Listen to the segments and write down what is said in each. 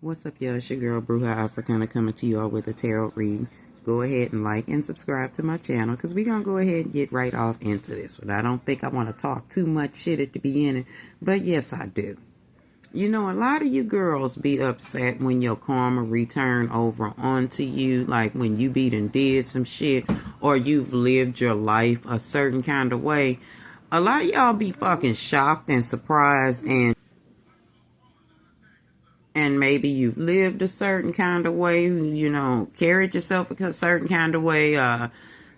What's up, y'all? It's your girl, Bruja Africana, coming to you all with a tarot reading. Go ahead and like and subscribe to my channel, because we're going to go ahead and get right off into this one. I don't think I want to talk too much shit at the beginning, but yes, I do. You know, a lot of you girls be upset when your karma return over onto you, like when you be done did some shit, or you've lived your life a certain kind of way. A lot of y'all be fucking shocked and surprised, and maybe you've lived a certain kind of way, you know, carried yourself a certain kind of way,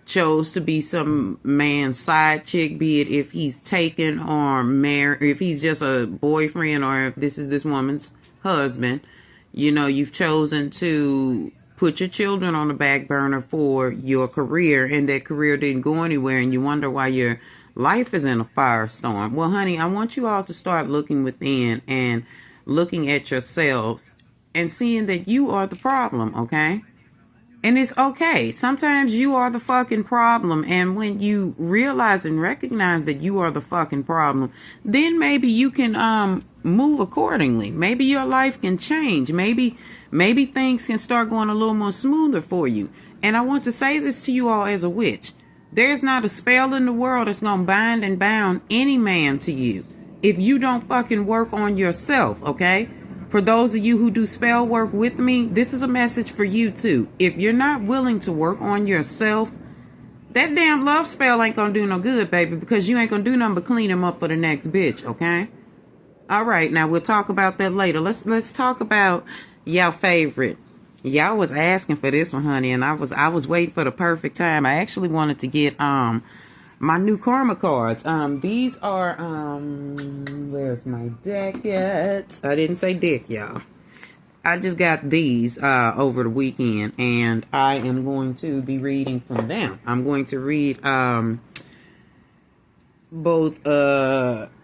chose to be some man's side chick, be it if he's taken or married, if he's just a boyfriend, or if this is this woman's husband. You know, you've chosen to put your children on the back burner for your career, and that career didn't go anywhere, and you wonder why your life is in a firestorm. Well, honey, I want you all to start looking within and looking at yourselves and seeing that you are the problem, okay? And it's okay. Sometimes you are the fucking problem, and when you realize and recognize that you are the fucking problem, then maybe you can move accordingly. Maybe your life can change. Maybe things can start going a little more smoother for you. And I want to say this to you all as a witch. There's not a spell in the world that's going to bind and bound any man to you if you don't fucking work on yourself, okay? For those of you who do spell work with me, this is a message for you too. If you're not willing to work on yourself, that damn love spell ain't gonna do no good, baby, because you ain't gonna do nothing but clean him up for the next bitch, okay? All right, now we'll talk about that later. Let's talk about y'all favorite. Y'all was asking for this one, honey, and I was waiting for the perfect time. I actually wanted to get my new karma cards. These are where's my deck at? I didn't say dick, y'all. I just got these over the weekend, and I am going to be reading from them. I'm going to read both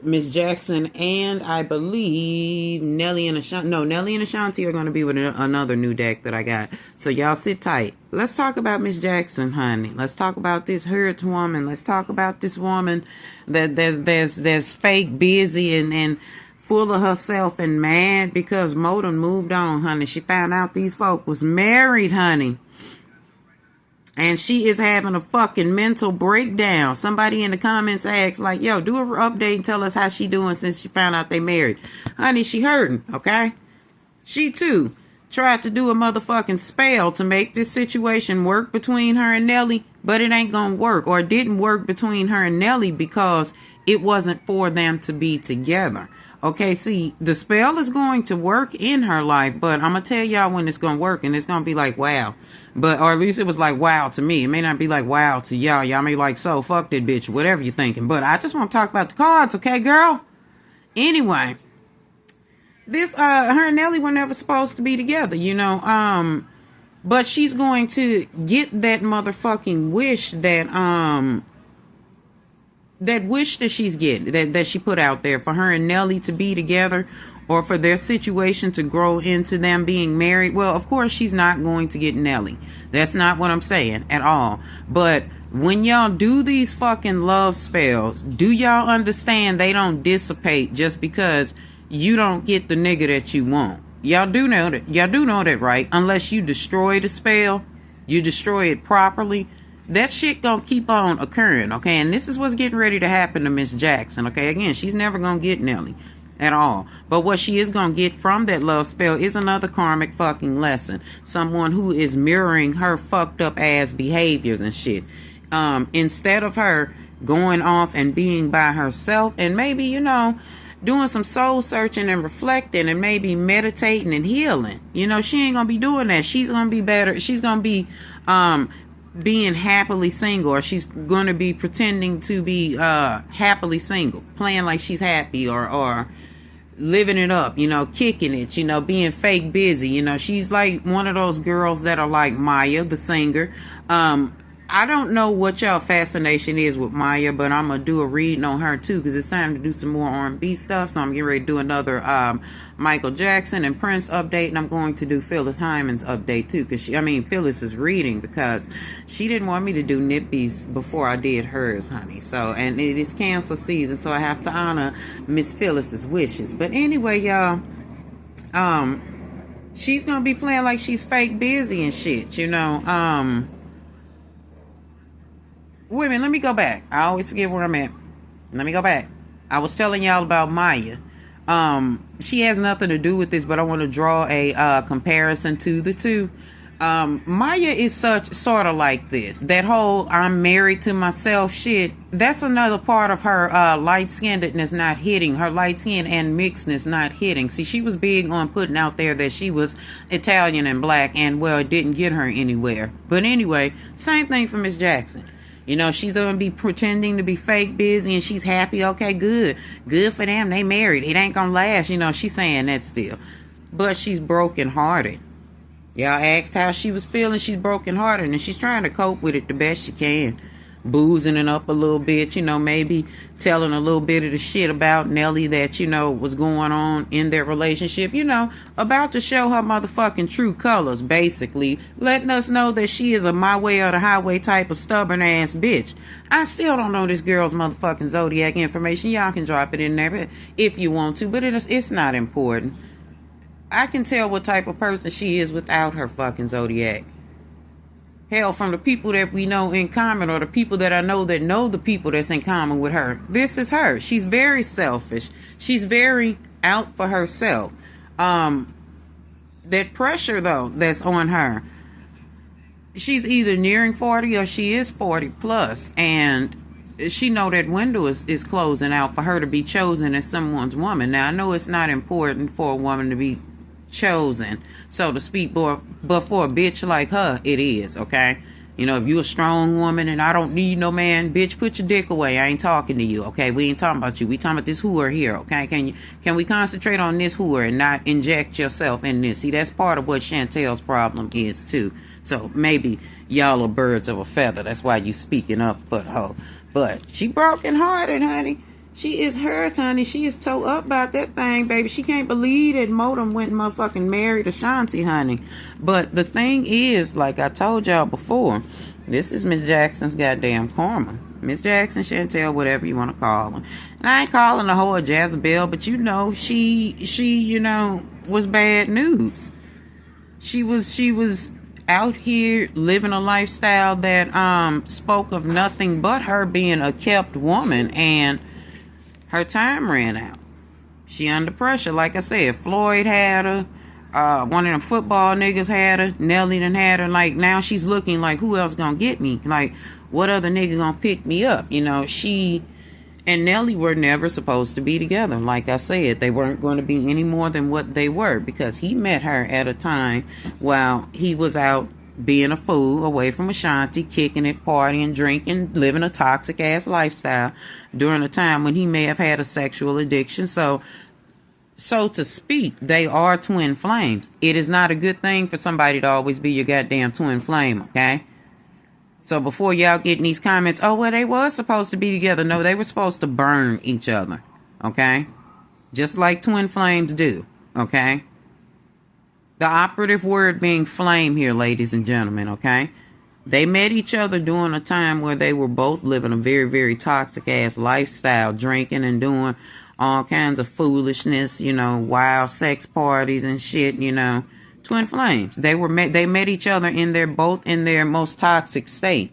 Miss Jackson and I believe Nelly and Ashanti. No, Nelly and Ashanti are going to be with another new deck that I got. So y'all sit tight. Let's talk about Miss Jackson, honey. Let's talk about this hurt woman. Let's talk about this woman that's fake busy and full of herself and mad because Mo done moved on, honey. She found out these folk was married, honey. And she is having a fucking mental breakdown. Somebody in the comments asked, like, yo, do an update and tell us how she doing since she found out they married. Honey, she hurting, okay? She, too, tried to do a motherfucking spell to make this situation work between her and Nelly, but it ain't gonna work. Or it didn't work between her and Nelly because it wasn't for them to be together. Okay, see, the spell is going to work in her life, but I'm going to tell y'all when it's going to work, and it's going to be like, wow. But, or at least it was like, wow to me. It may not be like, wow to y'all. Y'all may be like, so, fuck that bitch, whatever you're thinking. But I just want to talk about the cards, okay, girl? Anyway, this, her and Nelly were never supposed to be together, you know, but she's going to get that motherfucking wish that wish that she's getting, that she put out there for her and Nelly to be together, or for their situation to grow into them being married. Well, of course, she's not going to get Nelly. That's not what I'm saying at all. But when y'all do these fucking love spells, do y'all understand they don't dissipate just because you don't get the nigga that you want? Y'all do know that. Y'all do know that, right? Unless you destroy the spell, you destroy it properly, that shit gonna keep on occurring, okay? And this is what's getting ready to happen to Miss Jackson, okay? Again, she's never gonna get Nelly at all. But what she is gonna get from that love spell is another karmic fucking lesson. Someone who is mirroring her fucked up ass behaviors and shit. Instead of her going off and being by herself and maybe, you know, doing some soul searching and reflecting and maybe meditating and healing. You know, she ain't gonna be doing that. She's gonna be better. She's gonna be being happily single, or she's going to be pretending to be happily single, playing like she's happy, or living it up, you know, kicking it, you know, being fake busy. You know, she's like one of those girls that are like Maya, the singer. I don't know what y'all fascination is with Maya, but I'm gonna do a reading on her too, because it's time to do some more R&B stuff. So I'm getting ready to do another Michael Jackson and Prince update, and I'm going to do Phyllis Hyman's update too, because Phyllis is reading because she didn't want me to do Nippy's before I did hers, honey. So, and it is Cancer season, so I have to honor Miss Phyllis's wishes. But anyway, y'all, she's gonna be playing like she's fake busy and shit, you know. Wait a minute, let me go back. I always forget where I'm at. Let me go back. I was telling y'all about Maya. She has nothing to do with this, but I want to draw a comparison to the two. Maya is sort of like this. That whole I'm married to myself shit, that's another part of her light-skinnedness not hitting. Her light skin and mixedness not hitting. See, she was big on putting out there that she was Italian and black, and well, it didn't get her anywhere. But anyway, same thing for Miss Jackson. You know, she's going to be pretending to be fake busy and she's happy. Okay, good. Good for them. They married. It ain't going to last. You know, she's saying that still. But she's brokenhearted. Y'all asked how she was feeling. She's brokenhearted and she's trying to cope with it the best she can. Boozing it up a little bit, you know, maybe telling a little bit of the shit about Nelly that, you know, was going on in their relationship, you know, about to show her motherfucking true colors, basically, letting us know that she is a my way or the highway type of stubborn ass bitch. I still don't know this girl's motherfucking zodiac information. Y'all can drop it in there if you want to, but it's not important. I can tell what type of person she is without her fucking zodiac. Hell, from the people that we know in common, or the people that I know that know the people that's in common with her. This is her. She's very selfish. She's very out for herself. That pressure, though, that's on her. She's either nearing 40 or she is 40 plus. And she know that window is closing out for her to be chosen as someone's woman. Now, I know it's not important for a woman to be chosen, so to speak, but for a bitch like her, it is, okay? You know, if you a strong woman and I don't need no man, bitch, put your dick away. I ain't talking to you, okay? We ain't talking about you. We talking about this whore here, okay? Can we concentrate on this whore and not inject yourself in this? See, that's part of what Shantel's problem is, too. So maybe y'all are birds of a feather. That's why you speaking up for the hoe. But she broken hearted, honey. She is hurt, honey. She is so up about that thing, baby. She can't believe that Modem went motherfucking married Ashanti, honey. But the thing is, like I told y'all before, this is Miss Jackson's goddamn karma. Miss Jackson, Shantel, whatever you want to call her. And I ain't calling the whole Jezebel, but you know, she, you know, was bad news. She was out here living a lifestyle that spoke of nothing but her being a kept woman, and her time ran out. She under pressure. Like I said, Floyd had her. One of them football niggas had her. Nelly done had her. Like, now she's looking like, who else gonna get me? Like, what other nigga gonna pick me up? You know, she and Nelly were never supposed to be together. Like I said, they weren't going to be any more than what they were, because he met her at a time while he was out being a fool away from Ashanti, kicking it, partying, drinking, living a toxic ass lifestyle during a time when he may have had a sexual addiction. So to speak, they are twin flames. It is not a good thing for somebody to always be your goddamn twin flame, okay? So before y'all getting these comments, oh, well, they was supposed to be together. No, they were supposed to burn each other, okay? Just like twin flames do, okay? The operative word being flame here, ladies and gentlemen, okay? They met each other during a time where they were both living a very, very toxic-ass lifestyle, drinking and doing all kinds of foolishness, you know, wild sex parties and shit, you know. Twin flames. They met each other both in their most toxic state.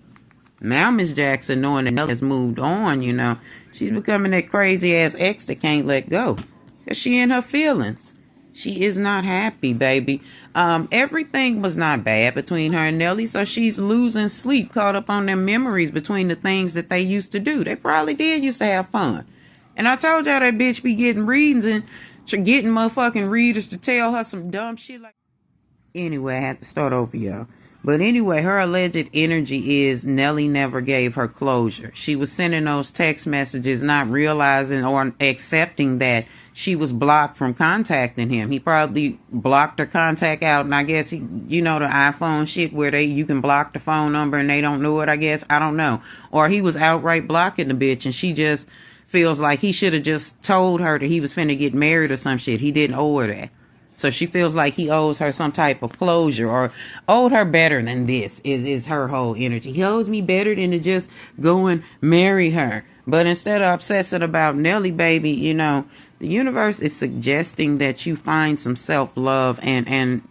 Now Miss Jackson, knowing that Nelly has moved on, you know, she's becoming that crazy-ass ex that can't let go. Because she in her feelings. She is not happy, baby. Everything was not bad between her and Nelly, so she's losing sleep, caught up on their memories between the things that they used to do. They probably did used to have fun. And I told y'all that bitch be getting readings and getting motherfucking readers to tell her some dumb shit like... Anyway, I had to start over, y'all. But anyway, her alleged energy is Nelly never gave her closure. She was sending those text messages, not realizing or accepting that she was blocked from contacting him. He probably blocked her contact out, and I guess he, you know, the iPhone shit where you can block the phone number and they don't know it, I guess. I don't know. Or he was outright blocking the bitch, and she just feels like he should have just told her that he was finna get married or some shit. He didn't owe her that. So she feels like he owes her some type of closure, or owed her better than this is her whole energy. He owes me better than to just go and marry her. But instead of obsessing about Nelly, baby, you know, The universe is suggesting that you find some self-love and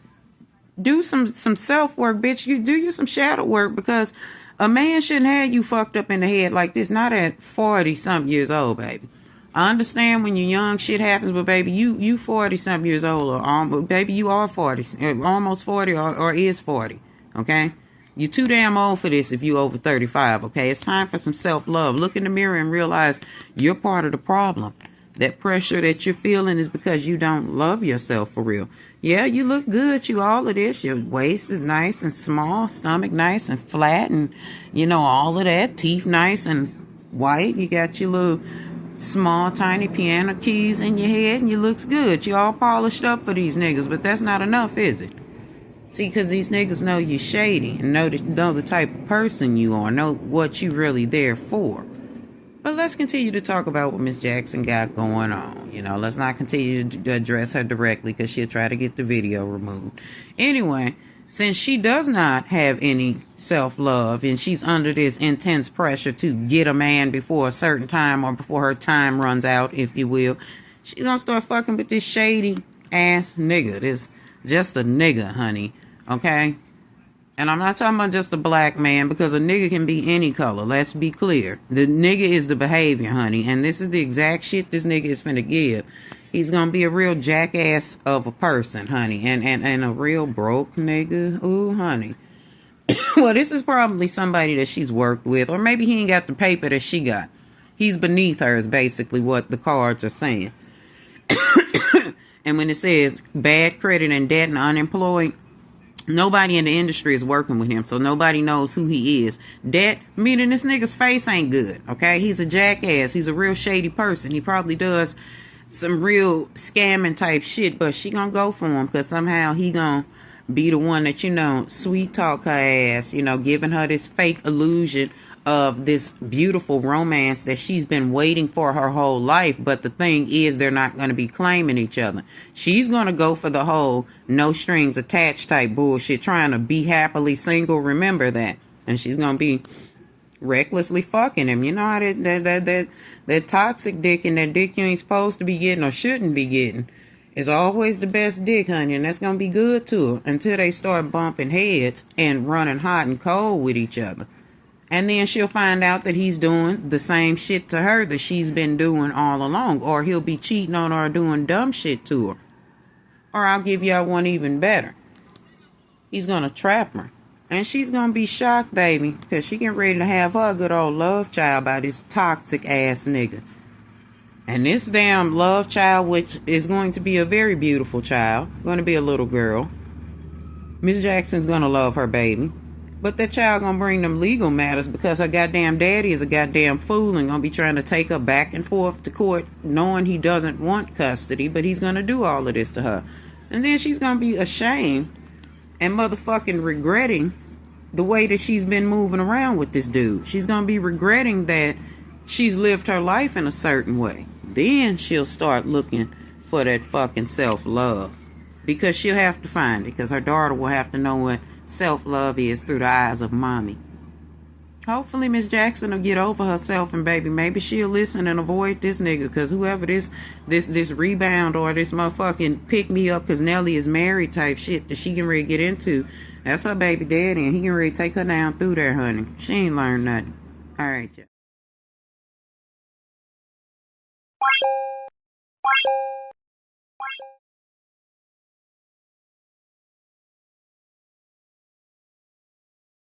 do some self-work, bitch. You do you some shadow work, because a man shouldn't have you fucked up in the head like this, not at 40-something years old, baby. I understand when you're young, shit happens, but baby, you 40-something years old, or baby, you are 40, almost 40, or is 40, okay? You're too damn old for this if you over 35, okay? It's time for some self-love. Look in the mirror and realize you're part of the problem. That pressure that you're feeling is because you don't love yourself for real. Yeah, you look good, you all of this. Your waist is nice and small, stomach nice and flat, and, you know, all of that. Teeth nice and white. You got your little small, tiny piano keys in your head, and you looks good. You all polished up for these niggas, but that's not enough, is it? See, because these niggas know you shady and know the type of person you are, know what you really there for. But let's continue to talk about what Miss Jackson got going on. You know, let's not continue to address her directly because she'll try to get the video removed. Anyway, since she does not have any self-love and she's under this intense pressure to get a man before a certain time, or before her time runs out, if you will, she's gonna start fucking with this shady ass nigga. This just a nigga, honey. Okay? And I'm not talking about just a black man, because a nigga can be any color. Let's be clear. The nigga is the behavior, honey. And this is the exact shit this nigga is finna give. He's gonna be a real jackass of a person, honey. And a real broke nigga. Ooh, honey. Well, this is probably somebody that she's worked with. Or maybe he ain't got the paper that she got. He's beneath her is basically what the cards are saying. And when it says bad credit and debt and unemployed, nobody in the industry is working with him, so nobody knows who he is. Debt, meaning this nigga's face ain't good, okay? He's a jackass. He's a real shady person. He probably does some real scamming type shit, but she gonna go for him because somehow he gonna be the one that, you know, sweet talk her ass, you know, giving her this fake illusion of this beautiful romance that she's been waiting for her whole life. But the thing is, they're not going to be claiming each other. She's going to go for the whole no strings attached type bullshit, trying to be happily single. Remember that. And she's going to be recklessly fucking him. You know how that toxic dick and that dick you ain't supposed to be getting or shouldn't be getting is always the best dick, honey. And that's going to be good to her until they start bumping heads and running hot and cold with each other. And then she'll find out that he's doing the same shit to her that she's been doing all along. Or he'll be cheating on her or doing dumb shit to her. Or I'll give y'all one even better. He's going to trap her. And she's going to be shocked, baby. Because she getting ready to have her good old love child by this toxic ass nigga. And this damn love child, which is going to be a very beautiful child. Going to be a little girl. Miss Jackson's going to love her baby. But that child gonna bring them legal matters because her goddamn daddy is a goddamn fool and gonna be trying to take her back and forth to court knowing he doesn't want custody, but he's gonna do all of this to her. And then she's gonna be ashamed and motherfucking regretting the way that she's been moving around with this dude. She's gonna be regretting that she's lived her life in a certain way. Then she'll start looking for that fucking self-love. Because she'll have to find it, because her daughter will have to know what self-love is through the eyes of mommy. Hopefully Miss Jackson will get over herself, and baby, maybe she'll listen and avoid this nigga, because whoever this rebound or this motherfucking pick me up because Nelly is married type shit that she can really get into, that's her baby daddy, and he can really take her down through there, honey. She ain't learned nothing. All right, y'all.